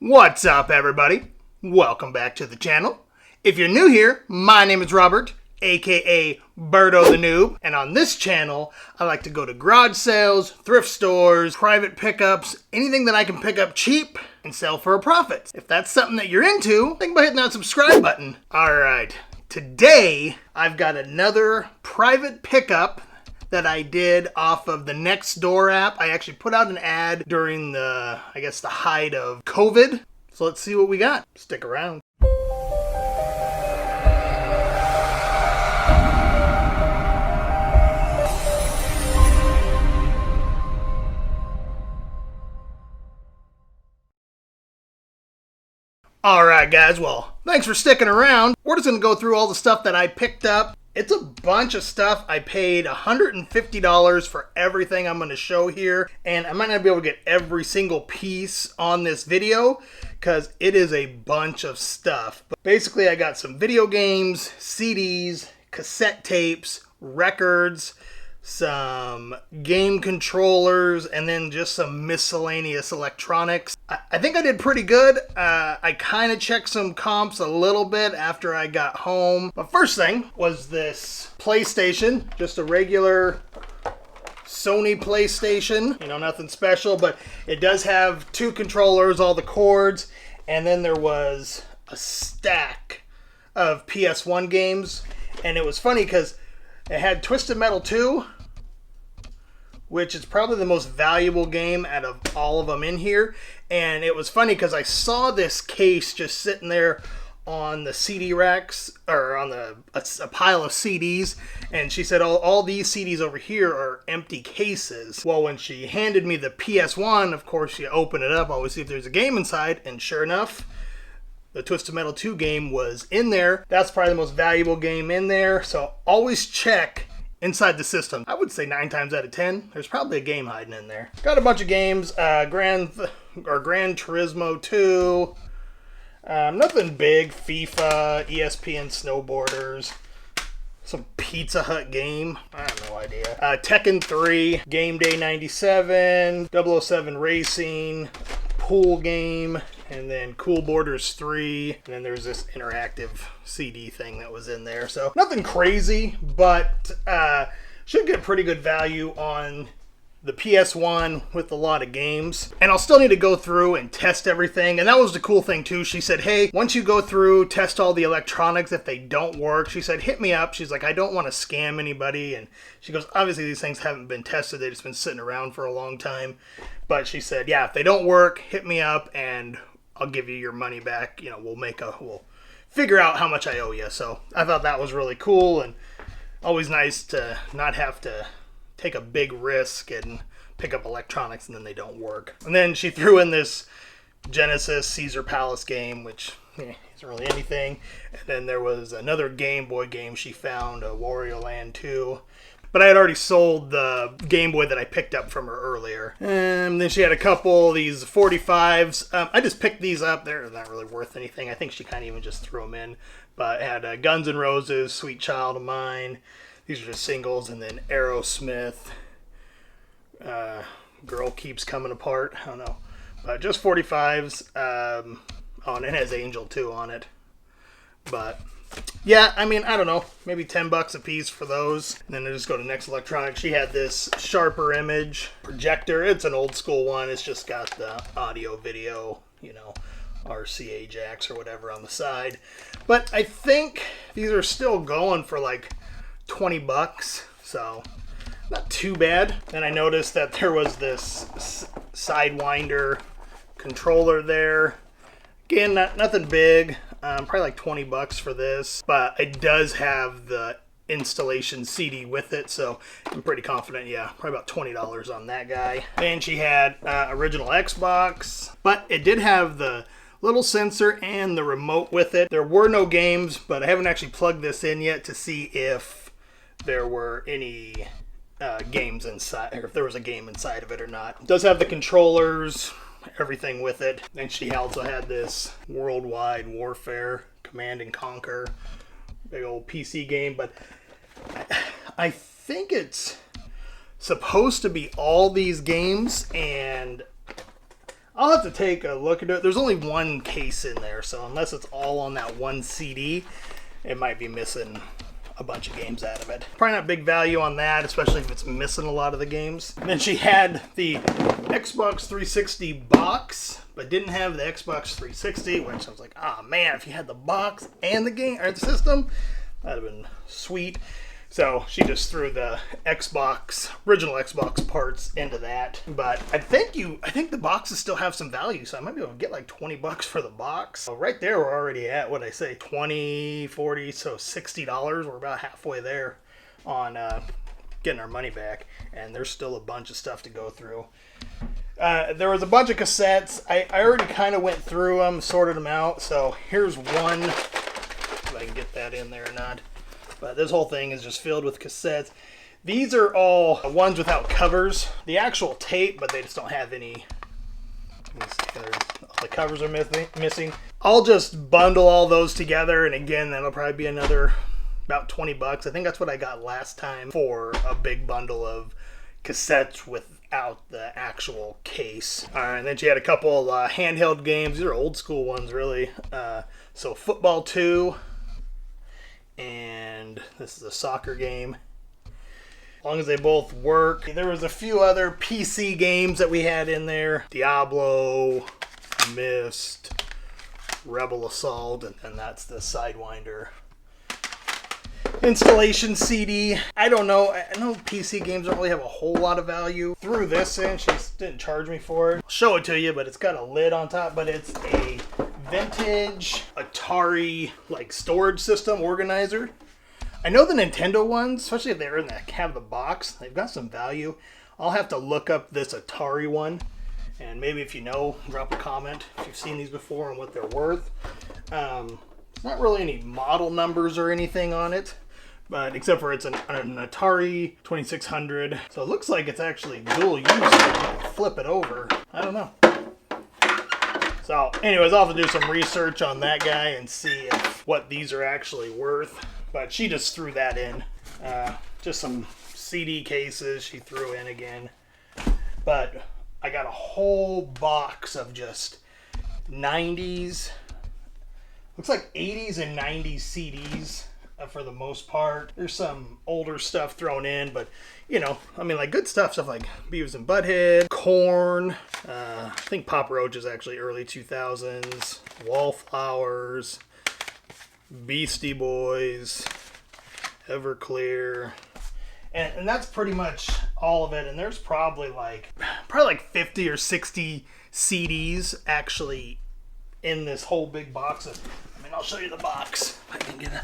What's up, everybody? Welcome back to the channel. If you're new here, my name is Robert, aka Birdo the Newb, and on this channel, I like to go to garage sales, thrift stores, private pickups, anything that I can pick up cheap and sell for a profit. If that's something that you're into, think about hitting that subscribe button. Alright, today I've got another private pickup that I did off of the Nextdoor app. I actually put out an ad during the height of COVID. So let's see what we got. Stick around. Alright guys, well, thanks for sticking around. We're just going to go through all the stuff that I picked up. It's a bunch of stuff. I paid $150 for everything I'm going to show here, and I might not be able to get every single piece on this video because it is a bunch of stuff. But basically, I got some video games, CDs, cassette tapes, records, some game controllers, and then just some miscellaneous electronics. I think I did pretty good. I kind of checked some comps a little bit after I got home. But first thing was this PlayStation, just a regular Sony PlayStation. You know, nothing special, but it does have two controllers, all the cords, and then there was a stack of PS1 games. And it was funny because it had Twisted Metal 2, which is probably the most valuable game out of all of them in here. And it was funny because I saw this case just sitting there on the CD racks, or on a pile of CDs, and she said, all these CDs over here are empty cases. Well, when she handed me the PS1, of course, you open it up, always see if there's a game inside, and sure enough, the Twisted Metal 2 game was in there. That's probably the most valuable game in there, so always check inside the system. I would say 9 times out of 10, there's probably a game hiding in there. Got a bunch of games, Gran Turismo 2, nothing big, FIFA, ESPN Snowboarders, some Pizza Hut game, I have no idea. Tekken 3, Game Day 97, 007 Racing, pool game, and then Cool Borders 3, and then there's this interactive CD thing that was in there. So nothing crazy, but should get pretty good value on the PS1 with a lot of games. And I'll still need to go through and test everything. And that was the cool thing too. She said, hey, once you go through, test all the electronics. If they don't work, she said, hit me up. She's like, I don't want to scam anybody. And she goes, obviously these things haven't been tested. They've just been sitting around for a long time. But she said, yeah, if they don't work, hit me up and I'll give you your money back. You know, we'll figure out how much I owe you. So I thought that was really cool, and always nice to not have to take a big risk and pick up electronics and then they don't work. And then she threw in this Genesis Caesar Palace game, which isn't really anything. And then there was another Game Boy game she found, Wario Land 2. But I had already sold the Game Boy that I picked up from her earlier. And then she had a couple of these 45s. I just picked these up. They're not really worth anything. I think she kind of even just threw them in. But it had Guns N' Roses, Sweet Child of Mine. These are just singles. And then Aerosmith. Girl Keeps Coming Apart. I don't know. But just 45s. And it has Angel 2 on it. But yeah, I mean, I don't know, maybe $10 a piece for those. And then I just go to Next Electronics. She had this Sharper Image projector. It's an old school one. It's just got the audio video, RCA jacks or whatever on the side. But I think these are still going for like $20, so not too bad. And I noticed that there was this Sidewinder controller there. Again, nothing big. Probably like $20 for this, but it does have the installation CD with it, so I'm pretty confident. Yeah, probably about $20 on that guy. And she had original Xbox, but it did have the little sensor and the remote with it. There were no games, but I haven't actually plugged this in yet to see if there were any games inside, or if there was a game inside of it or not. It does have the controllers, everything with it. And she also had this Worldwide Warfare Command and Conquer, big old PC game, but I think it's supposed to be all these games, and I'll have to take a look at it. There's only one case in there, so unless it's all on that one CD, it might be missing a bunch of games out of it. Probably not big value on that, especially if it's missing a lot of the games. And then she had the Xbox 360 box, but didn't have the Xbox 360, which I was like, ah, man, if you had the box and the game or the system, that'd have been sweet. So she just threw the original Xbox parts into that. But I think the boxes still have some value, so I might be able to get like $20 for the box. So right there, we're already at, what I say, 20, 40, so $60. We're about halfway there on getting our money back. And there's still a bunch of stuff to go through. There was a bunch of cassettes. I already kind of went through them, sorted them out. So here's one, if I can get that in there or not. But this whole thing is just filled with cassettes. These are all ones without covers. The actual tape, but they just don't have any. The covers are missing. I'll just bundle all those together, and again, that'll probably be another about $20. I think that's what I got last time for a big bundle of cassettes without the actual case. All right, and then she had a couple handheld games. These are old school ones, really. So Football 2. And this is a soccer game. As long as they both work. There was a few other PC games that we had in there. Diablo, Myst, Rebel Assault, and that's the Sidewinder installation CD. I don't know. I know PC games don't really have a whole lot of value. Threw this in. She didn't charge me for it. I'll show it to you, but it's got a lid on top, but it's a vintage Atari like storage system organizer. I know the Nintendo ones, especially if they're in have the box, they've got some value. I'll have to look up this Atari one, and maybe if you know, drop a comment if you've seen these before and what they're worth. Not really any model numbers or anything on it, but except for it's an Atari 2600. So it looks like it's actually dual use. Flip it over. I don't know. So anyways, I'll have to do some research on that guy and see what these are actually worth. But she just threw that in. Just some CD cases she threw in again. But I got a whole box of just 90s, looks like 80s and 90s CDs for the most part. There's some older stuff thrown in, but you know, I mean, like good stuff like Beavis and Butthead, Korn, I think Papa Roach is actually early 2000s, Wallflowers, Beastie Boys, Everclear, and that's pretty much all of it. And there's probably like 50 or 60 CDs actually in this whole big box. I'll show you the box. I can get it.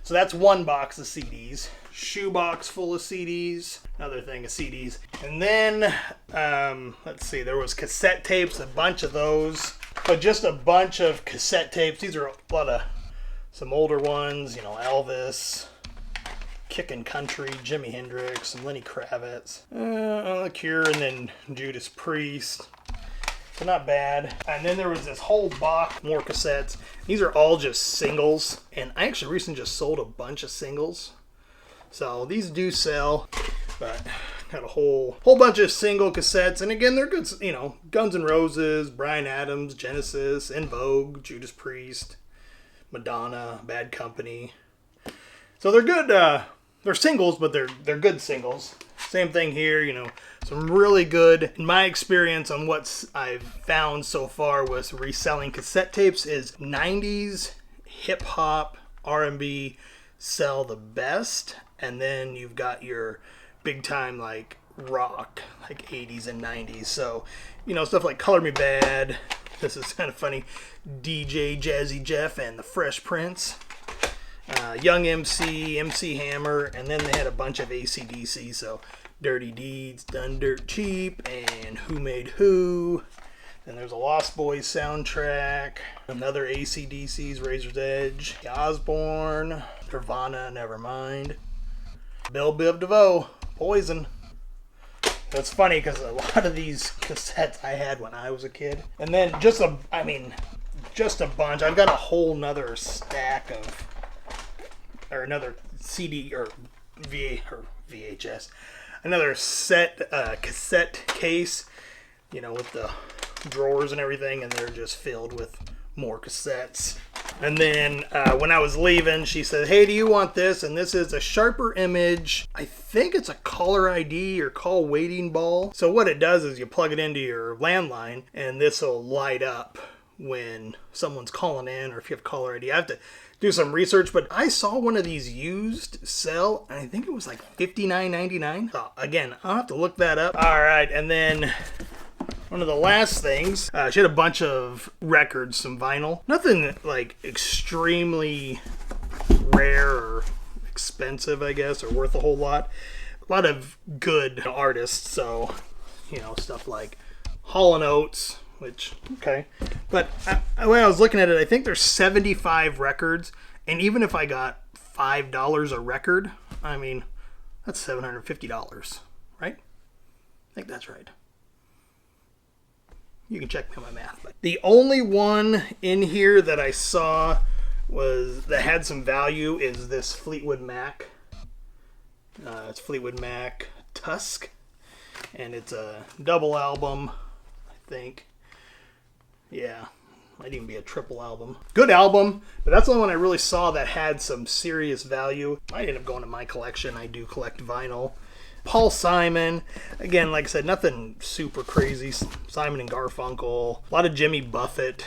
So that's one box of CDs. Shoebox full of CDs. Another thing of CDs. And then, let's see, there was cassette tapes, a bunch of those. But just a bunch of cassette tapes. These are a lot of some older ones. You know, Elvis, Kickin' Country, Jimi Hendrix, and Lenny Kravitz. The Cure, and then Judas Priest. So not bad. And then there was this whole box, more cassettes. These are all just singles. And I actually recently just sold a bunch of singles. So these do sell. But got a whole bunch of single cassettes. And again, they're good, you know, Guns N' Roses, Bryan Adams, Genesis, En Vogue, Judas Priest, Madonna, Bad Company. So they're good, they're singles, but they're good singles. Same thing here, you know, some really good, in my experience on what I've found so far with reselling cassette tapes is 90s, hip hop, R&B sell the best. And then you've got your big time like rock, like 80s and 90s. So, you know, stuff like Color Me Bad. This is kind of funny. DJ Jazzy Jeff and the Fresh Prince. Young MC, MC Hammer, and then they had a bunch of AC/DC, so Dirty Deeds, Done Dirt Cheap, and Who Made Who. Then there's a Lost Boys soundtrack, another AC/DC's Razor's Edge, Osbourne, Nirvana, Nevermind, Bill Biv DeVoe, Poison. That's funny because a lot of these cassettes I had when I was a kid. And then just a bunch. I've got a whole nother stack of, or another CD or VHS, another cassette case, you know, with the drawers and everything, and they're just filled with more cassettes. And then when I was leaving, she said, hey, do you want this? And this is a sharper image. I think it's a caller ID or call waiting ball. So what it does is you plug it into your landline, and this will light up when someone's calling in, or if you have caller ID. I have to do some research, but I saw one of these used sell, and I think it was like $59.99. So again, I'll have to look that up. All right, and then one of the last things, she had a bunch of records, some vinyl. Nothing like extremely rare or expensive, I guess, or worth a whole lot. A lot of good artists, so, you know, stuff like Hall & Oates, which, okay. But when I was looking at it, I think there's 75 records, and even if I got $5 a record, I mean, that's $750, right? I think that's right. You can check me on my math. But the only one in here that I saw that had some value is this Fleetwood Mac. It's Fleetwood Mac Tusk, and it's a double album, I think. Yeah, might even be a triple album. Good album, but that's the only one I really saw that had some serious value. Might end up going to my collection. I do collect vinyl. Paul Simon, again, like I said, nothing super crazy. Simon and Garfunkel, a lot of Jimmy Buffett,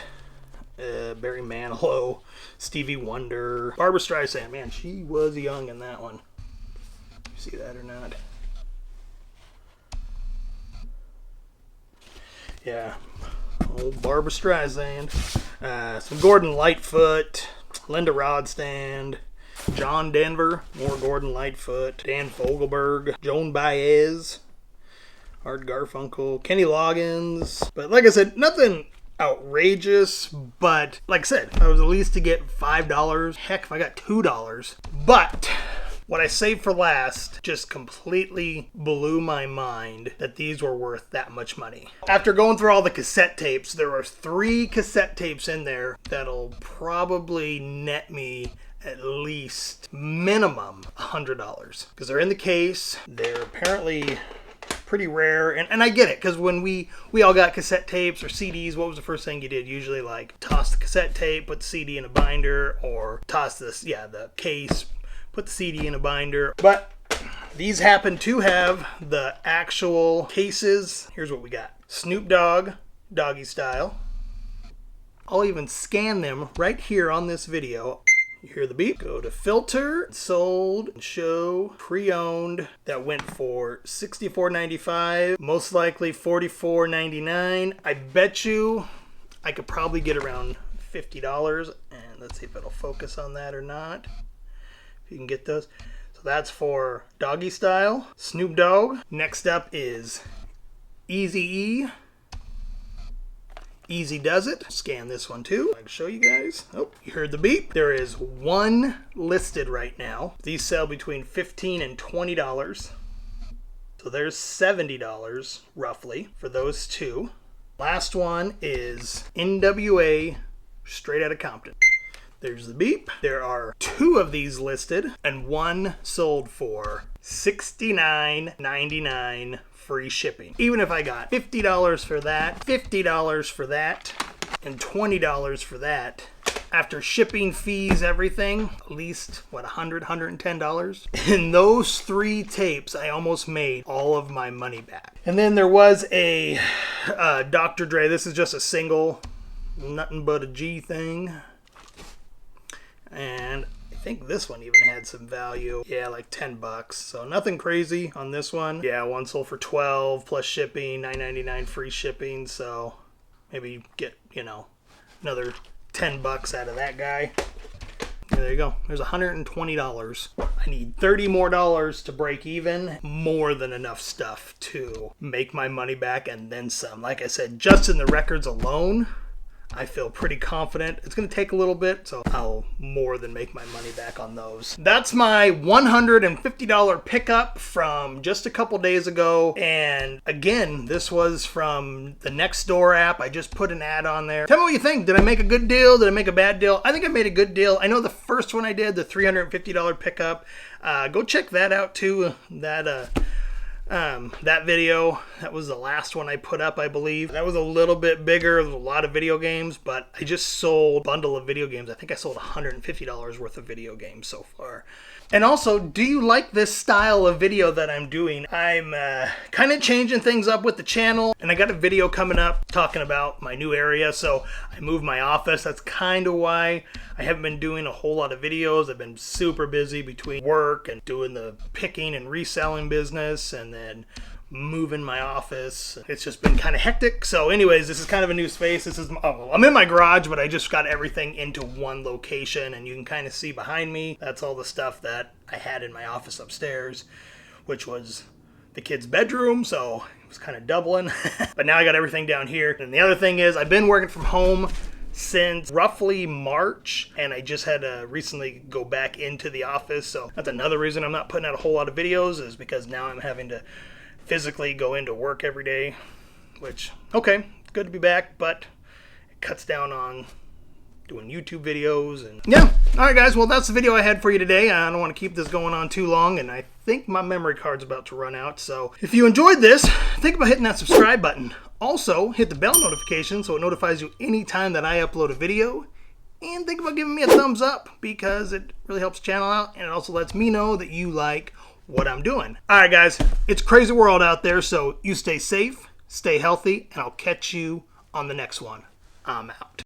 Barry Manilow, Stevie Wonder, Barbra Streisand. Man, she was young in that one. You see that or not? Yeah, old Barbra Streisand. Some Gordon Lightfoot, Linda Rodstand, John Denver, more Gordon Lightfoot, Dan Fogelberg, Joan Baez, Art Garfunkel, Kenny Loggins. But like I said, nothing outrageous, but like I said, I was at least to get $5. Heck, if I got $2. But what I saved for last just completely blew my mind that these were worth that much money. After going through all the cassette tapes, there were 3 cassette tapes in there that'll probably net me at least minimum $100, because they're in the case. They're apparently pretty rare, and I get it, because when we all got cassette tapes or CDs, what was the first thing you did? Usually like toss the cassette tape, put the CD in a binder, or toss the case, put the CD in a binder. But these happen to have the actual cases. Here's what we got. Snoop Dogg, Doggy Style. I'll even scan them right here on this video. You hear the beep. Go to filter, sold, show, pre-owned. That went for $64.95. Most likely $44.99. I bet you I could probably get around $50. And let's see if it'll focus on that or not. If you can get those. So that's for Doggy Style. Snoop Dogg. Next up is Eazy-E. Easy Does It. Scan this one too. I can show you guys. Oh, you heard the beep. There is 1 listed right now. These sell between $15 and $20. So there's $70 roughly for those 2. Last one is NWA, Straight Outta Compton. There's the beep. There are 2 of these listed, and 1 sold for $69.99. Free shipping. Even if I got $50 for that, $50 for that, and $20 for that, after shipping fees, everything, at least, what, $100, $110? In those 3 tapes, I almost made all of my money back. And then there was a Dr. Dre. This is just a single, nothing but a G thing. And I think this one even had some value. Yeah, like $10. So nothing crazy on this one. Yeah, one sold for $12 plus shipping, $9.99 free shipping. So maybe get, another $10 out of that guy. There you go. There's $120. I need $30 more to break even. More than enough stuff to make my money back and then some. Like I said, just in the records alone, I feel pretty confident. It's going to take a little bit, so I'll more than make my money back on those. That's my $150 pickup from just a couple days ago. And again, this was from the Nextdoor app. I just put an ad on there. Tell me what you think. Did I make a good deal? Did I make a bad deal? I think I made a good deal. I know the first one I did, the $350 pickup. Go check that out too. That That video, that was the last one I put up, I believe. That was a little bit bigger. There was a lot of video games, but I just sold a bundle of video games. I think I sold $150 worth of video games so far. And also, do you like this style of video that I'm doing? I'm kind of changing things up with the channel, and I got a video coming up talking about my new area. So I moved my office. That's kind of why I haven't been doing a whole lot of videos. I've been super busy between work and doing the picking and reselling business, and then moving my office. It's just been kind of hectic. So anyways, this is kind of a new space. I'm in my garage, but I just got everything into one location, and you can kind of see behind me, that's all the stuff that I had in my office upstairs, which was the kids' bedroom. So it was kind of doubling. But now I got everything down here. And the other thing is, I've been working from home since roughly March, and I just had to recently go back into the office. So that's another reason I'm not putting out a whole lot of videos, is because now I'm having to physically go into work every day, which, okay, good to be back, but it cuts down on doing YouTube videos. And yeah, all right guys, well, that's the video I had for you today. I don't want to keep this going on too long, and I think my memory card's about to run out. So if you enjoyed this, think about hitting that subscribe button. Also, hit the bell notification so it notifies you anytime that I upload a video. And think about giving me a thumbs up, because it really helps the channel out, and it also lets me know that you like what I'm doing. All right, guys, it's a crazy world out there, so you stay safe, stay healthy, and I'll catch you on the next one. I'm out.